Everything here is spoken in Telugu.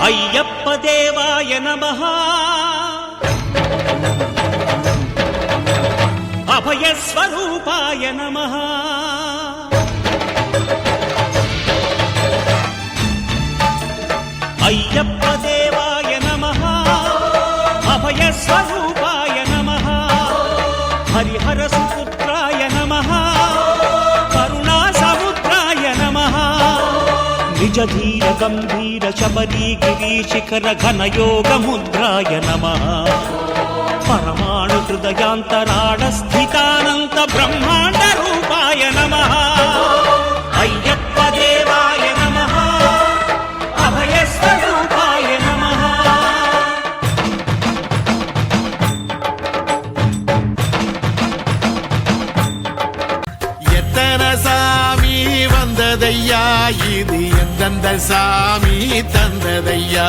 అయ్యప్ప దేవాయ నమః అభయ స్వరూపాయ నమః అయ్యప్ప దేవాయ నమః అభయ స్వరూపాయ నమః హరిహర సుపుత్రాయ నమః కరుణా సముద్రాయ నమః నిజ ధీర గంభీర శబరీ గిరి శిఖర ఘన యోగ ముద్రాయ నమః పరమాణు హృదయాంతరాళ స్థితానంత బ్రహ్మాండ రూపాయ నమః అయ్యప్ప దేవాయ నమః అభయ స్వరూపాయ నమః எத்தனை சாமி வந்ததையா இது எந்தெந்த சாமி தந்ததையா